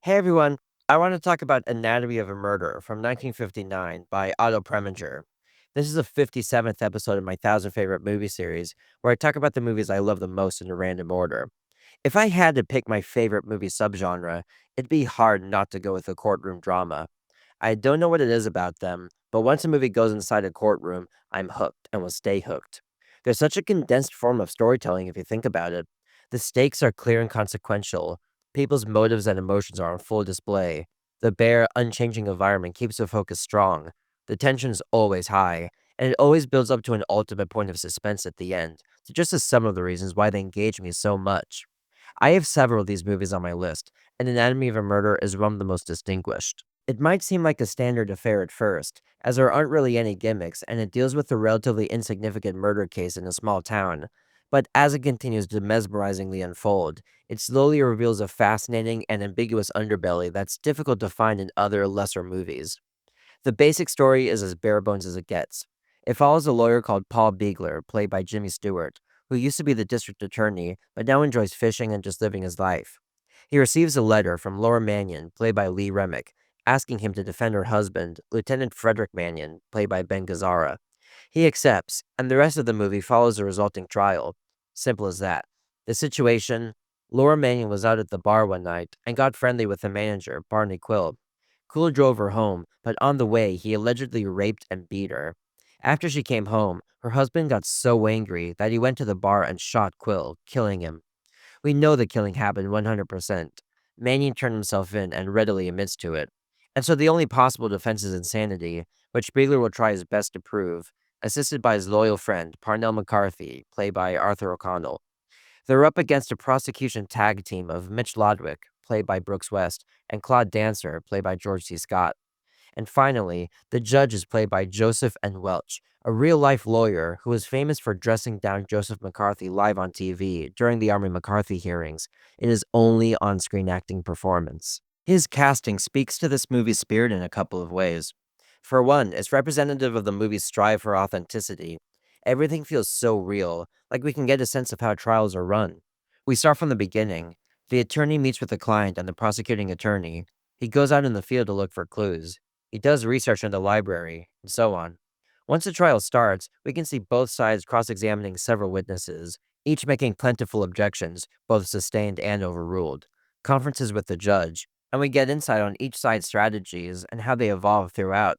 Hey everyone, I want to talk about Anatomy of a Murder from 1959 by Otto Preminger. This is the 57th episode of my 1,000 favorite movie series, where I talk about the movies I love the most in a random order. If I had to pick my favorite movie subgenre, it'd be hard not to go with a courtroom drama. I don't know what it is about them, but once a movie goes inside a courtroom, I'm hooked and will stay hooked. There's such a condensed form of storytelling if you think about it. The stakes are clear and consequential. People's motives and emotions are on full display. The bare, unchanging environment keeps the focus strong. The tension's always high, and it always builds up to an ultimate point of suspense at the end. So just as some of the reasons why they engage me so much. I have several of these movies on my list, and Anatomy of a Murder is one of the most distinguished. It might seem like a standard affair at first, as there aren't really any gimmicks, and it deals with a relatively insignificant murder case in a small town. But as it continues to mesmerizingly unfold, it slowly reveals a fascinating and ambiguous underbelly that's difficult to find in other, lesser movies. The basic story is as bare bones as it gets. It follows a lawyer called Paul Beegler, played by Jimmy Stewart, who used to be the district attorney, but now enjoys fishing and just living his life. He receives a letter from Laura Mannion, played by Lee Remick, asking him to defend her husband, Lieutenant Frederick Mannion, played by Ben Gazzara. He accepts, and the rest of the movie follows the resulting trial. Simple as that. The situation: Laura Mannion was out at the bar one night and got friendly with the manager, Barney Quill. Quill drove her home, but on the way, he allegedly raped and beat her. After she came home, her husband got so angry that he went to the bar and shot Quill, killing him. We know the killing happened 100%. Mannion turned himself in and readily admits to it. And so the only possible defense is insanity, which Biegler will try his best to prove, assisted by his loyal friend, Parnell McCarthy, played by Arthur O'Connell. They're up against a prosecution tag team of Mitch Lodwick, played by Brooks West, and Claude Dancer, played by George C. Scott. And finally, the judge is played by Joseph N. Welch, a real life lawyer who is famous for dressing down Joseph McCarthy live on TV during the Army McCarthy hearings in his only on screen acting performance. His casting speaks to this movie's spirit in a couple of ways. For one, it's representative of the movie's strive for authenticity. Everything feels so real, like we can get a sense of how trials are run. We start from the beginning. The attorney meets with the client and the prosecuting attorney. He goes out in the field to look for clues. He does research in the library, and so on. Once the trial starts, we can see both sides cross examining several witnesses, each making plentiful objections, both sustained and overruled, conferences with the judge, and we get insight on each side's strategies and how they evolve throughout.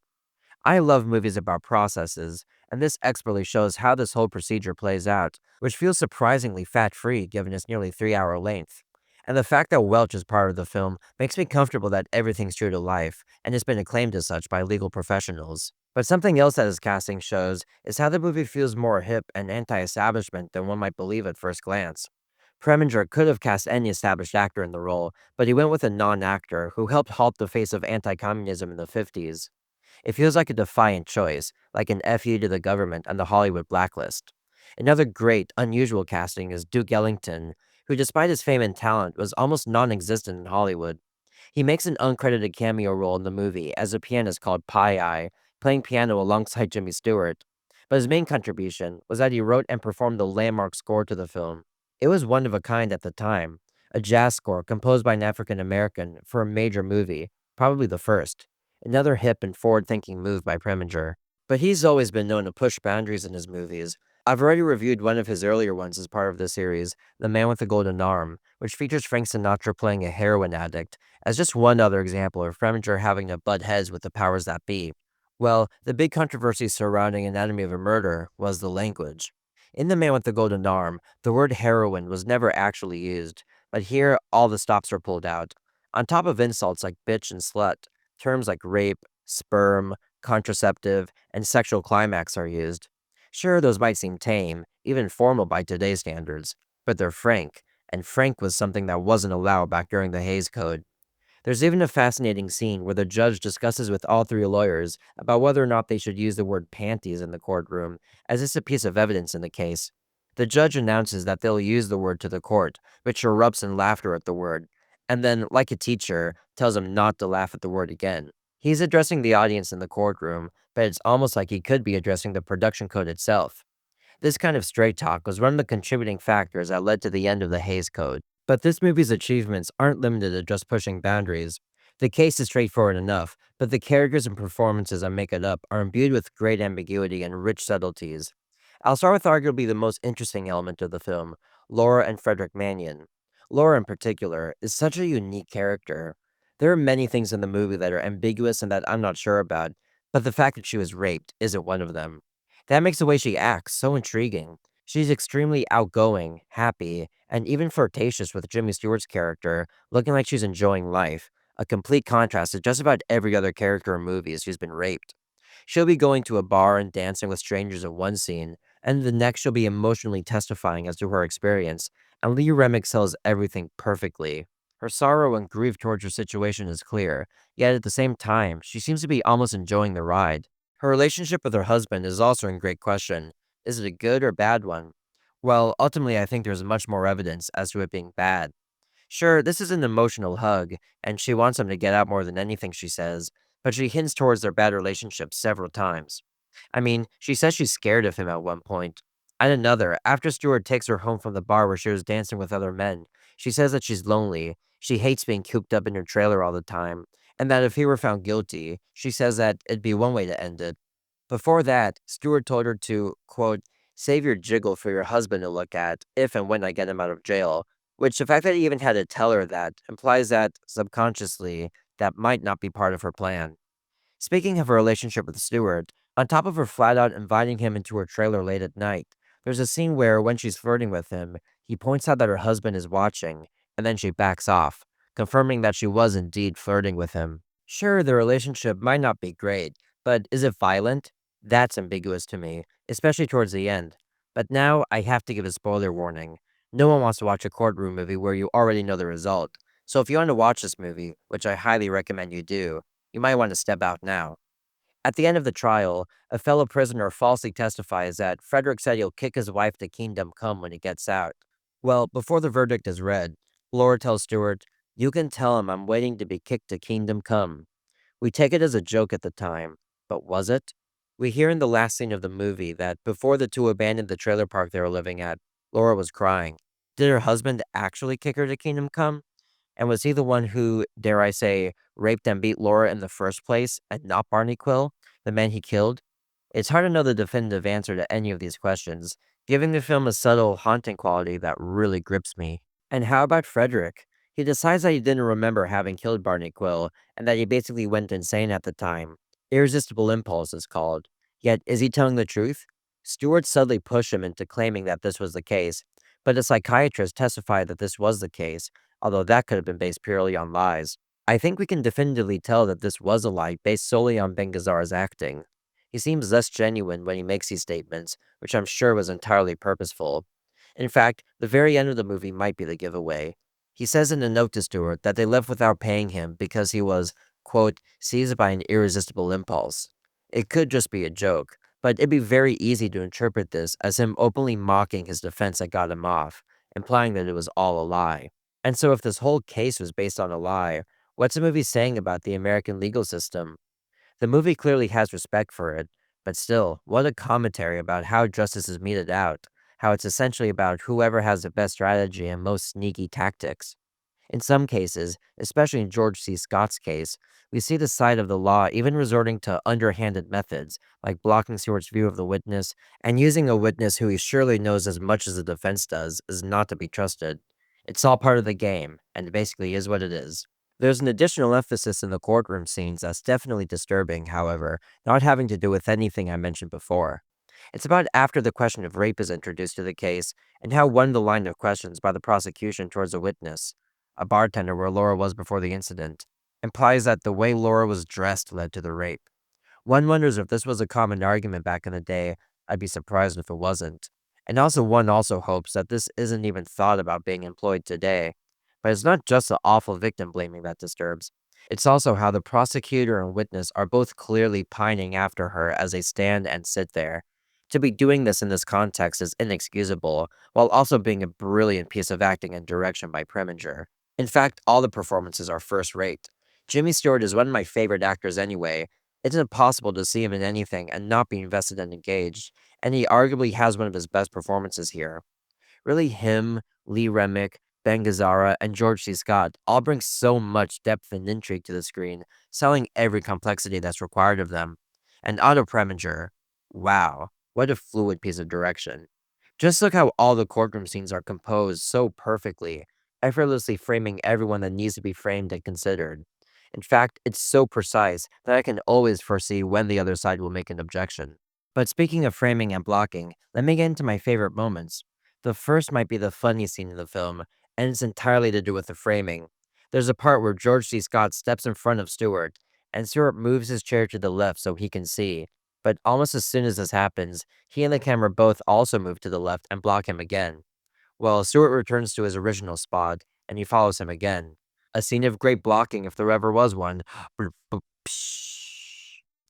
I love movies about processes, and this expertly shows how this whole procedure plays out, which feels surprisingly fat free given its nearly 3 hour length. And the fact that Welch is part of the film makes me comfortable that everything's true to life, and has been acclaimed as such by legal professionals. But something else that his casting shows is how the movie feels more hip and anti establishment than one might believe at first glance. Preminger could have cast any established actor in the role, but he went with a non actor who helped halt the face of anti communism in the 50s. It feels like a defiant choice, like an FU to the government and the Hollywood blacklist. Another great, unusual casting is Duke Ellington, who, despite his fame and talent, was almost non existent in Hollywood. He makes an uncredited cameo role in the movie as a pianist called Pie Eye, playing piano alongside Jimmy Stewart. But his main contribution was that he wrote and performed the landmark score to the film. It was one of a kind at the time, a jazz score composed by an African American for a major movie, probably the first. Another hip and forward thinking move by Preminger. But he's always been known to push boundaries in his movies. I've already reviewed one of his earlier ones as part of this series, The Man with the Golden Arm, which features Frank Sinatra playing a heroin addict, as just one other example of Preminger having to butt heads with the powers that be. Well, the big controversy surrounding Anatomy of a Murder was the language. In The Man with the Golden Arm, the word heroin was never actually used, but here all the stops are pulled out. On top of insults like bitch and slut, terms like rape, sperm, contraceptive, and sexual climax are used. Sure, those might seem tame, even formal by today's standards, but they're frank, and frank was something that wasn't allowed back during the Hays Code. There's even a fascinating scene where the judge discusses with all three lawyers about whether or not they should use the word panties in the courtroom, as it's a piece of evidence in the case. The judge announces that they'll use the word to the court, which erupts in laughter at the word, and then, like a teacher, tells him not to laugh at the word again. He's addressing the audience in the courtroom, but it's almost like he could be addressing the production code itself. This kind of straight talk was one of the contributing factors that led to the end of the Hays Code. But this movie's achievements aren't limited to just pushing boundaries. The case is straightforward enough, but the characters and performances that make it up are imbued with great ambiguity and rich subtleties. I'll start with arguably the most interesting element of the film, Laura and Frederick Mannion. Laura, in particular, is such a unique character. There are many things in the movie that are ambiguous and that I'm not sure about, but the fact that she was raped isn't one of them. That makes the way she acts so intriguing. She's extremely outgoing, happy, and even flirtatious with Jimmy Stewart's character, looking like she's enjoying life, a complete contrast to just about every other character in movies who's been raped. She'll be going to a bar and dancing with strangers in one scene, and the next she'll be emotionally testifying as to her experience, and Lee Remick sells everything perfectly. Her sorrow and grief towards her situation is clear, yet at the same time, she seems to be almost enjoying the ride. Her relationship with her husband is also in great question. Is it a good or bad one? Well, ultimately, I think there's much more evidence as to it being bad. Sure, this is an emotional hug, and she wants him to get out more than anything, she says, but she hints towards their bad relationship several times. I mean, she says she's scared of him at one point. At another, after Stewart takes her home from the bar where she was dancing with other men, she says that she's lonely, she hates being cooped up in her trailer all the time, and that if he were found guilty, she says that it'd be one way to end it. Before that, Stewart told her to, quote, save your jiggle for your husband to look at if and when I get him out of jail, which the fact that he even had to tell her that implies that, subconsciously, that might not be part of her plan. Speaking of her relationship with Stewart, on top of her flat out inviting him into her trailer late at night, there's a scene where, when she's flirting with him, he points out that her husband is watching, and then she backs off, confirming that she was indeed flirting with him. Sure, the relationship might not be great, but is it violent? That's ambiguous to me, especially towards the end. But now I have to give a spoiler warning. No one wants to watch a courtroom movie where you already know the result. So if you want to watch this movie, which I highly recommend you do, you might want to step out now. At the end of the trial, a fellow prisoner falsely testifies that Frederick said he'll kick his wife to kingdom come when he gets out. Well, before the verdict is read, Laura tells Stewart, you can tell him I'm waiting to be kicked to kingdom come. We take it as a joke at the time, but was it? We hear in the last scene of the movie that before the two abandoned the trailer park they were living at, Laura was crying. Did her husband actually kick her to kingdom come? And was he the one who, dare I say, raped and beat Laura in the first place, and not Barney Quill, the man he killed? It's hard to know the definitive answer to any of these questions, giving the film a subtle, haunting quality that really grips me. And how about Frederick? He decides that he didn't remember having killed Barney Quill, and that he basically went insane at the time. Irresistible impulse is called. Yet, is he telling the truth? Stewart subtly pushed him into claiming that this was the case, but a psychiatrist testified that this was the case, although that could have been based purely on lies. I think we can definitively tell that this was a lie based solely on Bengazar's acting. He seems less genuine when he makes these statements, which I'm sure was entirely purposeful. In fact, the very end of the movie might be the giveaway. He says in a note to Stewart that they left without paying him because he was, quote, seized by an irresistible impulse. It could just be a joke, but it'd be very easy to interpret this as him openly mocking his defense that got him off, implying that it was all a lie. And so, if this whole case was based on a lie, what's the movie saying about the American legal system? The movie clearly has respect for it, but still, what a commentary about how justice is meted out, how it's essentially about whoever has the best strategy and most sneaky tactics. In some cases, especially in George C. Scott's case, we see the side of the law even resorting to underhanded methods, like blocking Stewart's view of the witness and using a witness who he surely knows as much as the defense does is not to be trusted. It's all part of the game, and it basically is what it is. There's an additional emphasis in the courtroom scenes that's definitely disturbing, however, not having to do with anything I mentioned before. It's about after the question of rape is introduced to the case, and how one of the line of questions by the prosecution towards a witness, a bartender where Laura was before the incident, implies that the way Laura was dressed led to the rape. One wonders if this was a common argument back in the day. I'd be surprised if it wasn't. And also, one also hopes that this isn't even thought about being employed today. But it's not just the awful victim blaming that disturbs. It's also how the prosecutor and witness are both clearly pining after her as they stand and sit there. To be doing this in this context is inexcusable, while also being a brilliant piece of acting and direction by Preminger. In fact, all the performances are first rate. Jimmy Stewart is one of my favorite actors anyway. It's impossible to see him in anything and not be invested and engaged, and he arguably has one of his best performances here. Really him, Lee Remick, Ben Gazzara, and George C. Scott all bring so much depth and intrigue to the screen, selling every complexity that's required of them. And Otto Preminger, wow, what a fluid piece of direction. Just look how all the courtroom scenes are composed so perfectly, effortlessly framing everyone that needs to be framed and considered. In fact, it's so precise that I can always foresee when the other side will make an objection. But speaking of framing and blocking, let me get into my favorite moments. The first might be the funny scene in the film, and it's entirely to do with the framing. There's a part where George C. Scott steps in front of Stewart, and Stewart moves his chair to the left so he can see. But almost as soon as this happens, he and the camera both also move to the left and block him again. Well, Stewart returns to his original spot, and he follows him again. A scene of great blocking if there ever was one.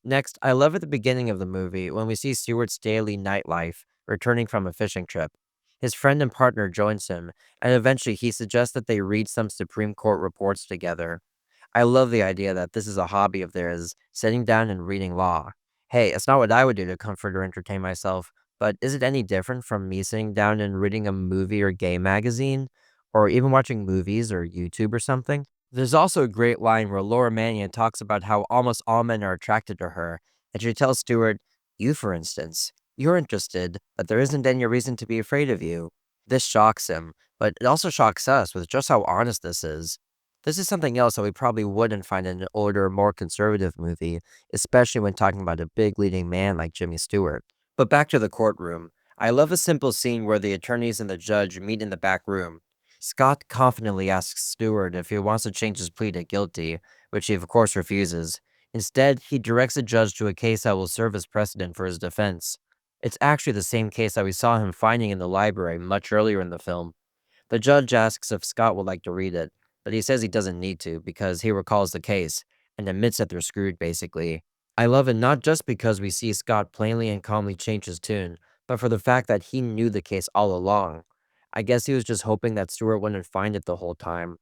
Next, I love at the beginning of the movie when we see Stewart's daily nightlife returning from a fishing trip. His friend and partner joins him, and eventually he suggests that they read some Supreme Court reports together. I love the idea that this is a hobby of theirs, sitting down and reading law. Hey, it's not what I would do to comfort or entertain myself, but is it any different from me sitting down and reading a movie or game magazine? Or even watching movies or YouTube or something? There's also a great line where Laura Mannion talks about how almost all men are attracted to her, and she tells Stewart, "You, for instance, you're interested, but there isn't any reason to be afraid of you." This shocks him, but it also shocks us with just how honest this is. This is something else that we probably wouldn't find in an older, more conservative movie, especially when talking about a big leading man like Jimmy Stewart. But back to the courtroom. I love a simple scene where the attorneys and the judge meet in the back room. Scott confidently asks Stewart if he wants to change his plea to guilty, which he of course refuses. Instead, he directs the judge to a case that will serve as precedent for his defense. It's actually the same case that we saw him finding in the library much earlier in the film. The judge asks if Scott would like to read it, but he says he doesn't need to because he recalls the case and admits that they're screwed, basically. I love it not just because we see Scott plainly and calmly change his tune, but for the fact that he knew the case all along. I guess he was just hoping that Stewart wouldn't find it the whole time.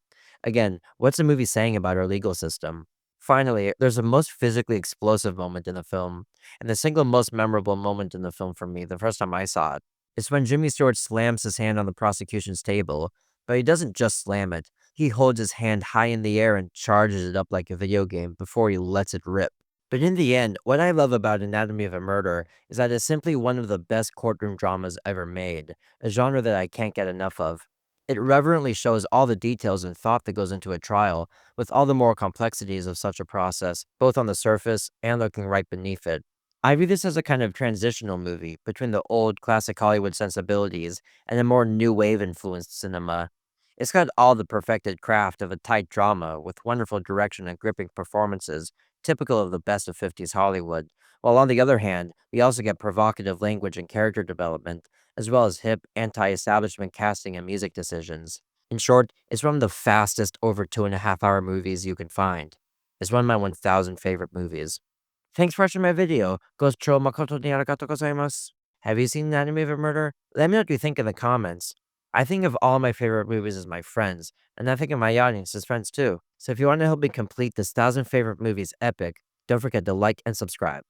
Again, what's the movie saying about our legal system? Finally, there's a most physically explosive moment in the film, and the single most memorable moment in the film for me the first time I saw it. It's when Jimmy Stewart slams his hand on the prosecution's table, but he doesn't just slam it. He holds his hand high in the air and charges it up like a video game before he lets it rip. But in the end, what I love about Anatomy of a Murder is that it's simply one of the best courtroom dramas ever made, a genre that I can't get enough of. It reverently shows all the details and thought that goes into a trial, with all the moral complexities of such a process, both on the surface and looking right beneath it. I view this as a kind of transitional movie between the old classic Hollywood sensibilities and a more new wave influenced cinema. It's got all the perfected craft of a tight drama with wonderful direction and gripping performances, typical of the best of 50s Hollywood. While on the other hand, we also get provocative language and character development, as well as hip, anti establishment casting and music decisions. In short, it's one of the fastest, over 2.5 hour movies you can find. It's one of my 1,000 favorite movies. Thanks for watching my video. Gochou makoto ni arigatou gozaimasu. Have you seen Anatomy of a Murder? Let me know what you think in the comments. I think of all my favorite movies as my friends, and I think of my audience as friends too. So if you want to help me complete this 1,000 favorite movies epic, don't forget to like and subscribe.